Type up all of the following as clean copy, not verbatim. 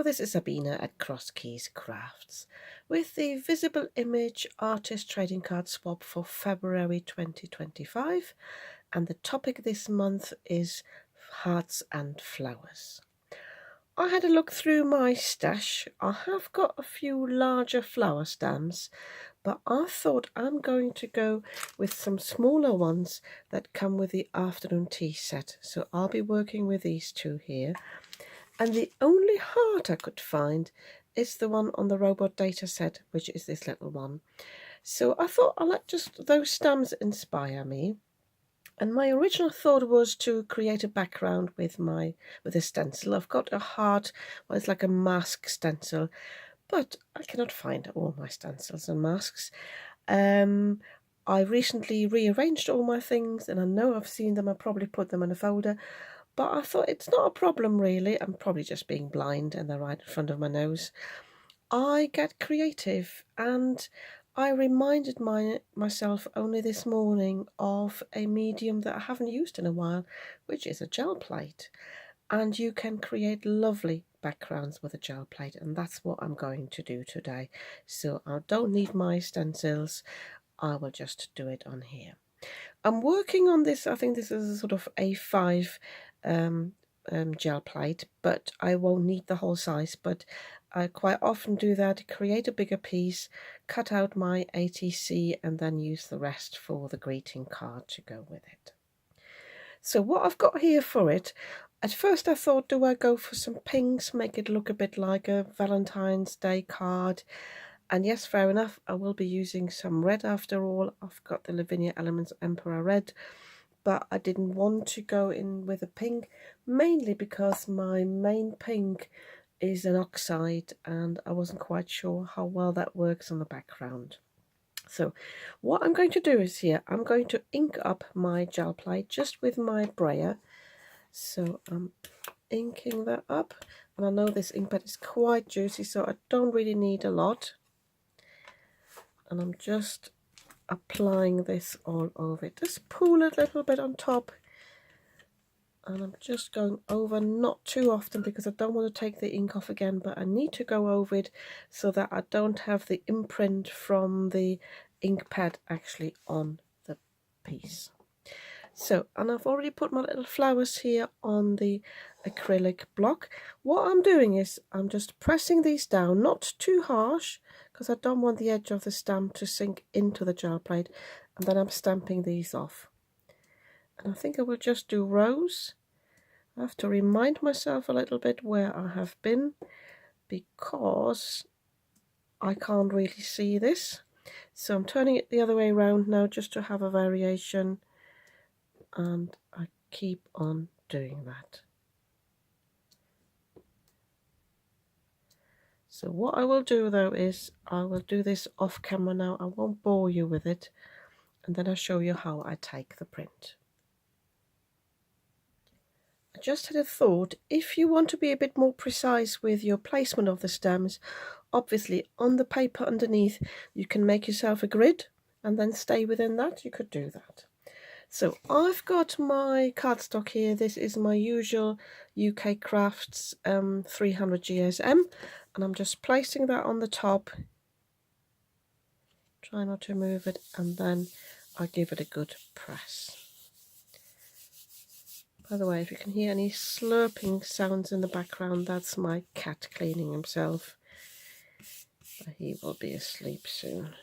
this is Sabina at Cross Keys Crafts with the visible image artist trading card swap for February 2025, and the topic this month is hearts and flowers. I had a look through my stash. I have got a few larger flower stems, but I thought I'm going to go with some smaller ones that come with the afternoon tea set. So I'll be working with these two here. And the only heart I could find is the one on the robot data set, which is this little one. So I thought I'll let just those stems inspire me. And my original thought was to create a background with a stencil. I've got a heart, well, it's like a mask stencil, but I cannot find all my stencils and masks. I recently rearranged all my things, and I know I've seen them. I probably put them in a folder. But I thought it's not a problem really. I'm probably just being blind and they're right in front of my nose. I get creative, and I reminded myself only this morning of a medium that I haven't used in a while, which is a gel plate. And you can create lovely backgrounds with a gel plate, and that's what I'm going to do today. So I don't need my stencils. I will just do it on here. I'm working on this. I think this is a sort of A5 gel plate, but I won't need the whole size, but I quite often do that, create a bigger piece, cut out my ATC, and then use the rest for the greeting card to go with it. So what I've got here for it, at first I thought, do I go for some pinks, make it look a bit like a Valentine's Day card? And yes, fair enough, I will be using some red after all. I've got the Lavinia Elements Emperor Red, but I didn't want to go in with a pink, mainly because my main pink is an oxide and I wasn't quite sure how well that works on the background. So what I'm going to do is here, I'm going to ink up my gel plate just with my brayer. So I'm inking that up, and I know this ink pad is quite juicy, so I don't really need a lot. And I'm just applying this all over it. Just pull it a little bit on top, and I'm just going over, not too often because I don't want to take the ink off again, but I need to go over it so that I don't have the imprint from the ink pad actually on the piece. So, and I've already put my little flowers here on the acrylic block. What I'm doing is I'm just pressing these down, not too harsh, because I don't want the edge of the stamp to sink into the gel plate, and then I'm stamping these off. And I think I will just do rows. I have to remind myself a little bit where I have been, because I can't really see this. So I'm turning it the other way around now just to have a variation, and I keep on doing that. So what I will do though is I will do this off camera now. I won't bore you with it, and then I'll show you how I take the print. I just had a thought, if you want to be a bit more precise with your placement of the stems, obviously on the paper underneath you can make yourself a grid and then stay within that. You could do that. So I've got my cardstock here. This is my usual UK Crafts 300 GSM, and I'm just placing that on the top. Try not to move it, and then I give it a good press. By the way, if you can hear any slurping sounds in the background, that's my cat cleaning himself. But he will be asleep soon.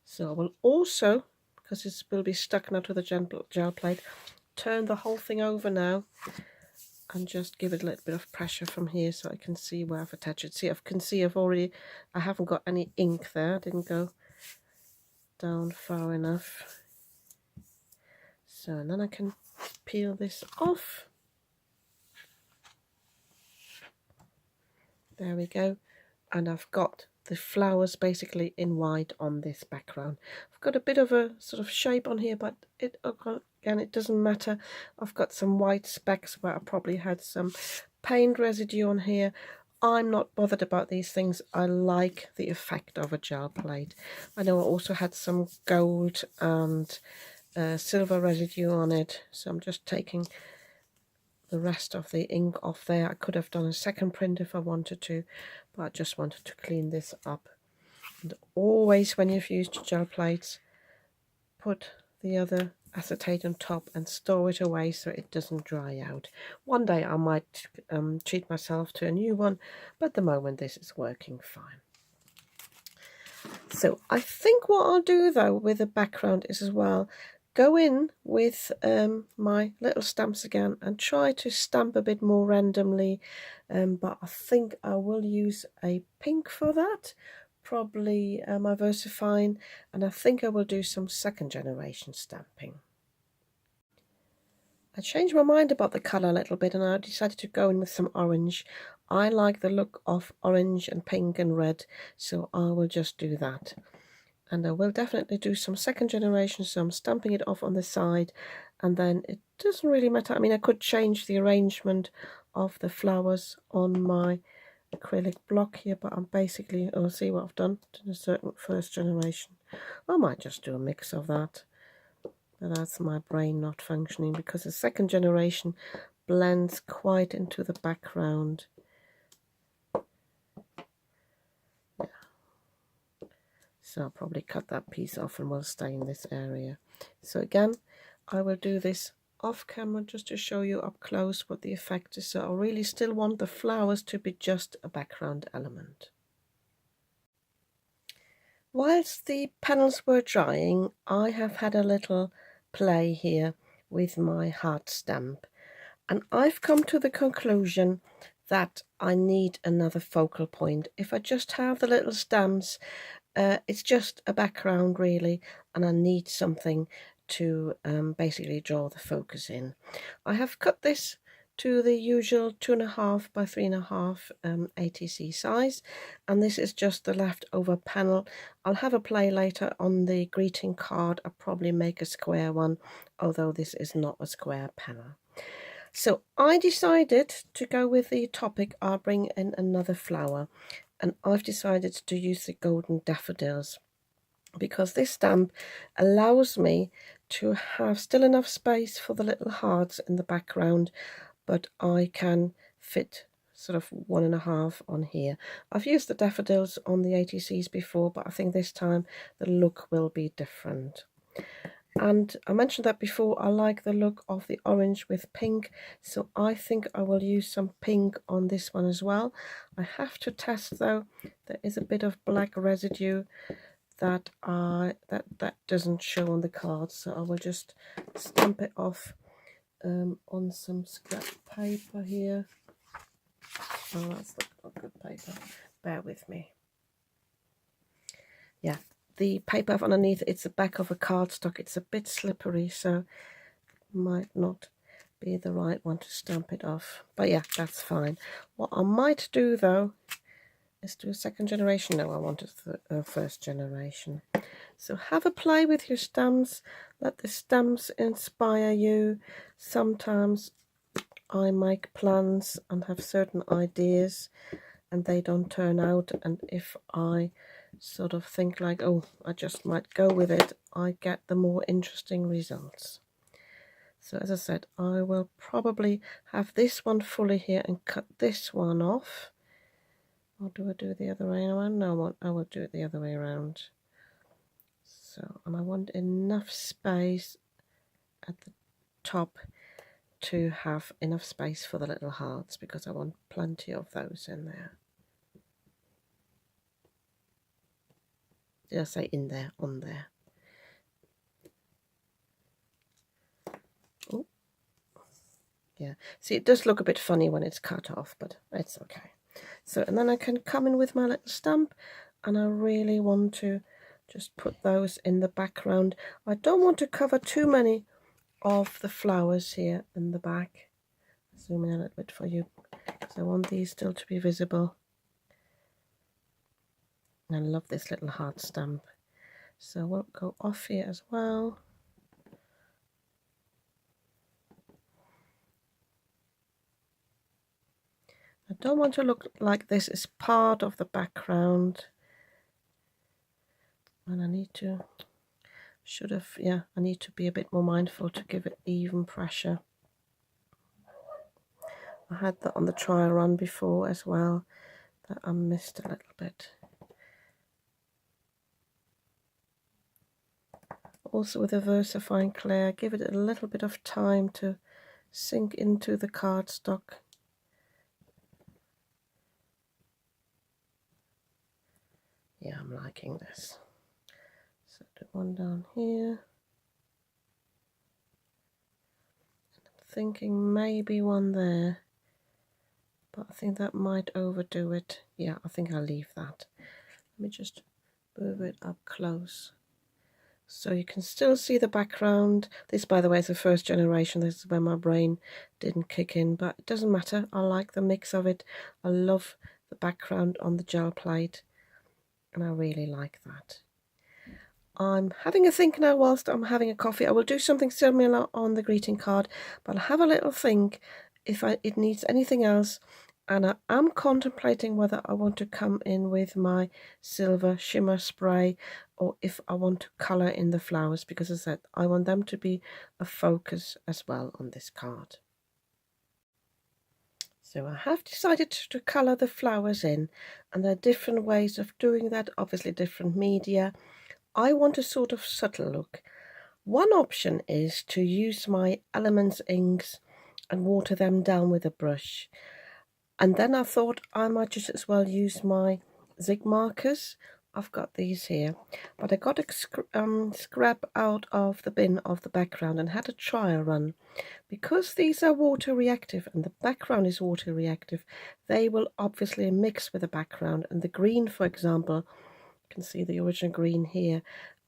So I will also, because it will be stuck now to the gel plate, turn the whole thing over now and just give it a little bit of pressure from here so I can see where I've attached it. See, I haven't got any ink there. I didn't go down far enough. So, and then I can peel this off. There we go. And I've got the flowers basically in white on this background. I've got a bit of a sort of shape on here, but again, it doesn't matter. I've got some white specks where I probably had some paint residue on here. I'm not bothered about these things. I like the effect of a gel plate. I know I also had some gold and silver residue on it, so I'm just taking the rest of the ink off there. I could have done a second print if I wanted to, but I just wanted to clean this up. And always when you've used your gel plates, put the other acetate on top and store it away so it doesn't dry out. One day I might treat myself to a new one, but at the moment this is working fine. So I think what I'll do though with the background is as well go in with my little stamps again and try to stamp a bit more randomly, but I think I will use a pink for that, probably my VersaFine, and I think I will do some second generation stamping. I changed my mind about the colour a little bit and I decided to go in with some orange. I like the look of orange and pink and red, so I will just do that. And I will definitely do some second generation, so I'm stamping it off on the side, and then it doesn't really matter. I mean, I could change the arrangement of the flowers on my acrylic block here, but I'm basically, I'll see what I've done to a certain first generation. I might just do a mix of that. But that's my brain not functioning, because the second generation blends quite into the background. Yeah. So I'll probably cut that piece off and we'll stay in this area. So again, I will do this off camera just to show you up close what the effect is. So I really still want the flowers to be just a background element. Whilst the panels were drying, I have had a little play here with my heart stamp, and I've come to the conclusion that I need another focal point. If I just have the little stamps, it's just a background really, and I need something to basically draw the focus in. I have cut this to the usual 2.5 by 3.5 ATC size, and this is just the leftover panel. I'll have a play later on the greeting card. I'll probably make a square one, although this is not a square panel. So I decided to go with the topic. I'll bring in another flower, and I've decided to use the golden daffodils, because this stamp allows me to have still enough space for the little hearts in the background, but I can fit sort of 1.5 on here. I've used the daffodils on the ATCs before, but I think this time the look will be different. And I mentioned that before, I like the look of the orange with pink, so I think I will use some pink on this one as well. I have to test though, there is a bit of black residue that that doesn't show on the card, so I will just stamp it off on some scrap paper here. Oh, that's not good paper, bear with me. Yeah, the paper underneath, it's the back of a cardstock. It's a bit slippery, so might not be the right one to stamp it off, but yeah, that's fine. What I might do though is do a second generation. No, I want a first generation. So have a play with your stamps, let the stamps inspire you. Sometimes I make plans and have certain ideas and they don't turn out, and if I sort of think like, oh, I just might go with it, I get the more interesting results. So as I said, I will probably have this one fully here and cut this one off. Or do I do it the other way around? No, I will do it the other way around. So, and I want enough space at the top to have enough space for the little hearts, because I want plenty of those in there. Did I say in there? On there. Oh, yeah. See, it does look a bit funny when it's cut off, but it's okay. So, and then I can come in with my little stamp, and I really want to just put those in the background. I don't want to cover too many of the flowers here in the back. Zoom in a little bit for you, because I want these still to be visible. And I love this little heart stamp. So we'll go off here as well. I don't want to look like this is part of the background. And I need to, I need to be a bit more mindful to give it even pressure. I had that on the trial run before as well, that I missed a little bit. Also with a VersaFine Clay, give it a little bit of time to sink into the cardstock. Yeah, I'm liking this. So do one down here. I'm thinking maybe one there, but I think that might overdo it. Yeah, I think I'll leave that. Let me just move it up close. So you can still see the background. This, by the way, is the first generation. This is where my brain didn't kick in, but it doesn't matter. I like the mix of it. I love the background on the gel plate, and I really like that. I'm having a think now whilst I'm having a coffee. I will do something similar on the greeting card, but I'll have a little think if it needs anything else. And I am contemplating whether I want to come in with my silver shimmer spray or if I want to colour in the flowers, because as I said, I want them to be a focus as well on this card. So I have decided to colour the flowers in, and there are different ways of doing that, obviously different media. I want a sort of subtle look. One option is to use my Elements inks and water them down with a brush. And then I thought I might just as well use my zig markers. I've got these here, but I got a scrap out of the bin of the background and had a trial run. Because these are water reactive and the background is water reactive, they will obviously mix with the background. And the green, for example, you can see the original green here,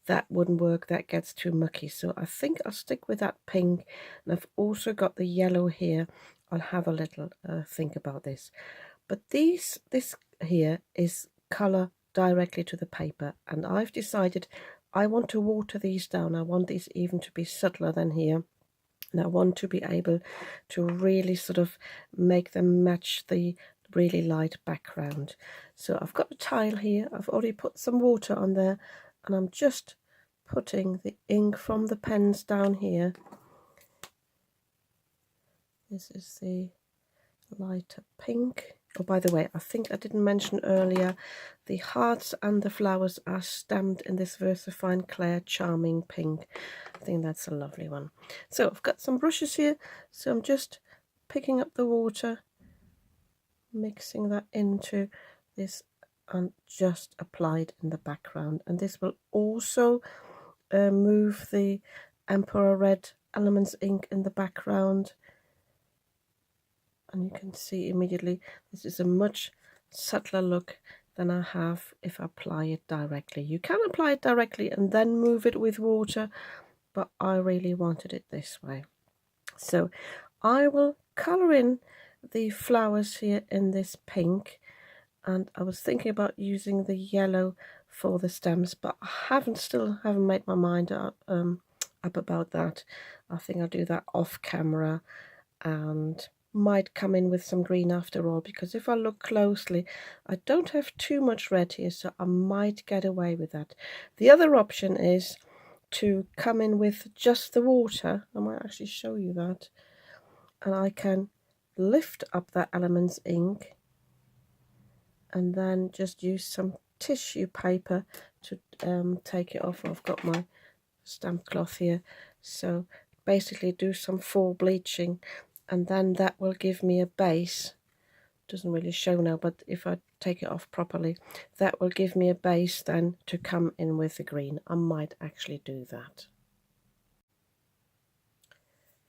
that wouldn't work, that gets too mucky. So I think I'll stick with that pink, and I've also got the yellow here. I'll have a little think about this. But this here is colour directly to the paper, and I've decided I want to water these down. I want these even to be subtler than here, and I want to be able to really sort of make them match the really light background. So I've got a tile here. I've already put some water on there, and I'm just putting the ink from the pens down here. This is the lighter pink. Oh, by the way, I think I didn't mention earlier, the hearts and the flowers are stamped in this VersaFine Clay Charming Pink. I think that's a lovely one. So I've got some brushes here, so I'm just picking up the water, mixing that into this, and just applied in the background. And this will also move the Emperor Red Elements ink in the background. And you can see immediately this is a much subtler look than I have if I apply it directly. You can apply it directly and then move it with water, but I really wanted it this way. So I will colour in the flowers here in this pink, and I was thinking about using the yellow for the stems, but I still haven't made my mind up about that. I think I'll do that off camera, and might come in with some green after all, because if I look closely I don't have too much red here, so I might get away with that. The other option is to come in with just the water. I might actually show you that, and I can lift up that Elements ink and then just use some tissue paper to take it off. I've got my stamp cloth here, so basically do some fall bleaching, and then that will give me a base. Doesn't really show now, but if I take it off properly, that will give me a base then to come in with the green. I might actually do that.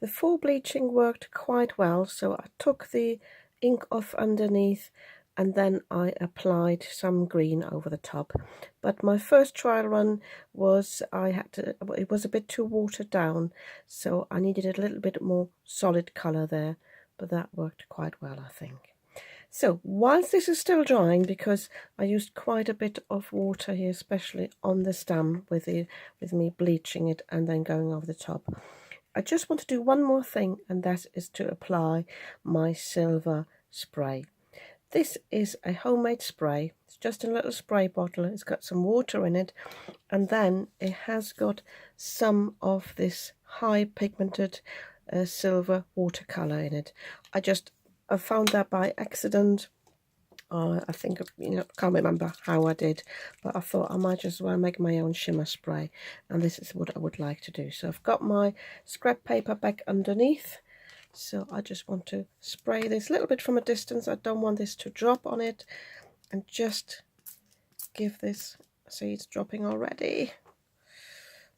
The fall bleaching worked quite well, so I took the ink off underneath and then I applied some green over the top. But my first trial run was it was a bit too watered down, so I needed a little bit more solid colour there, but that worked quite well, I think. So whilst this is still drying, because I used quite a bit of water here, especially on the stem with me bleaching it and then going over the top, I just want to do one more thing, and that is to apply my silver spray. This is a homemade spray. It's just a little spray bottle. It's got some water in it, and then it has got some of this high pigmented silver watercolor in it. I just I found that by accident. I think, can't remember how I did, but I thought I might as well make my own shimmer spray, and this is what I would like to do. So I've got my scrap paper back underneath, so I just want to spray this a little bit from a distance. I don't want this to drop on it, and just give this, see it's dropping already.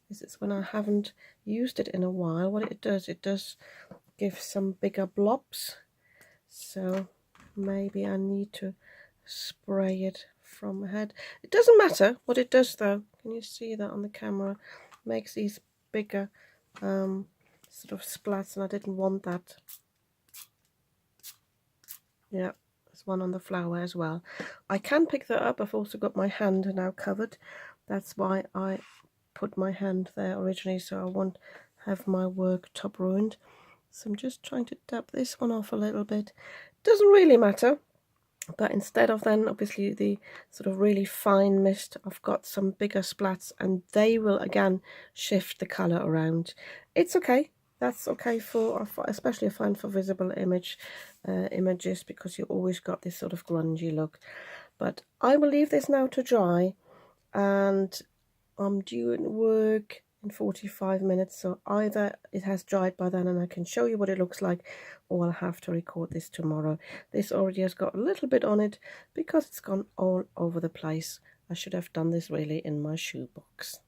This is when I haven't used it in a while. What it does give some bigger blobs, so maybe I need to spray it from ahead. It doesn't matter what it does though. Can you see that on the camera? Makes these bigger sort of splats, and I didn't want that. Yeah, there's one on the flower as well. I can pick that up. I've also got my hand now covered. That's why I put my hand there originally, so I won't have my work top ruined. So I'm just trying to dab this one off a little bit. Doesn't really matter, but instead of then obviously the sort of really fine mist, I've got some bigger splats, and they will again shift the colour around. It's okay. That's okay for, especially I find for visible images, because you always got this sort of grungy look. But I will leave this now to dry, and I'm due at work in 45 minutes, so either it has dried by then and I can show you what it looks like, or I'll have to record this tomorrow. This already has got a little bit on it because it's gone all over the place. I should have done this really in my shoebox.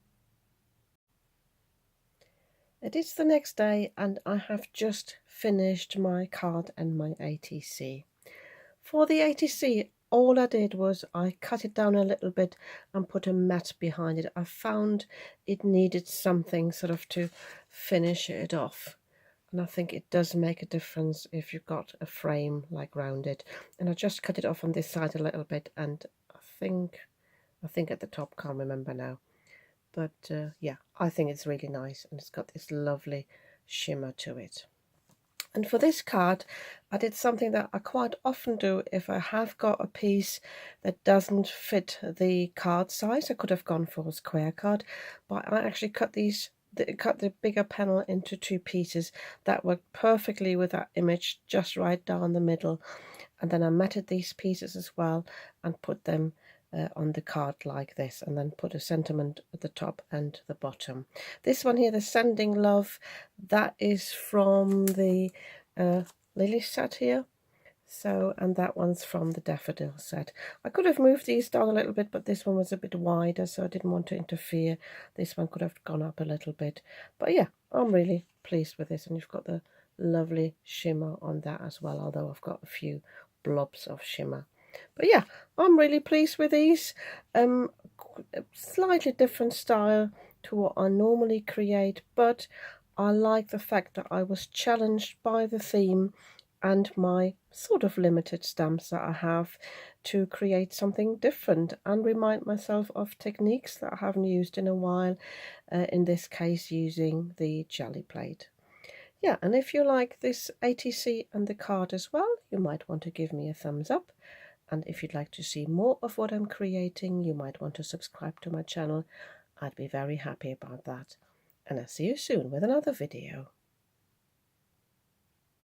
It is the next day and I have just finished my card and my ATC. For the ATC, all I did was I cut it down a little bit and put a mat behind it. I found it needed something sort of to finish it off. And I think it does make a difference if you've got a frame like round it. And I just cut it off on this side a little bit, and I think at the top, can't remember now. But yeah, I think it's really nice, and it's got this lovely shimmer to it. And for this card, I did something that I quite often do if I have got a piece that doesn't fit the card size. I could have gone for a square card, but I actually cut the bigger panel into two pieces that worked perfectly with that image, just right down the middle. And then I matted these pieces as well and put them on the card like this, and then put a sentiment at the top and the bottom. This one here, the Sending Love, that is from the Lily set here. So, and that one's from the Daffodil set. I could have moved these down a little bit, but this one was a bit wider, so I didn't want to interfere. This one could have gone up a little bit. But yeah, I'm really pleased with this, and you've got the lovely shimmer on that as well, although I've got a few blobs of shimmer. But yeah, I'm really pleased with these. Slightly different style to what I normally create, but I like the fact that I was challenged by the theme and my sort of limited stamps that I have to create something different and remind myself of techniques that I haven't used in a while, in this case using the jelly plate. Yeah, and if you like this ATC and the card as well, you might want to give me a thumbs up. And if you'd like to see more of what I'm creating, you might want to subscribe to my channel. I'd be very happy about that. And I'll see you soon with another video.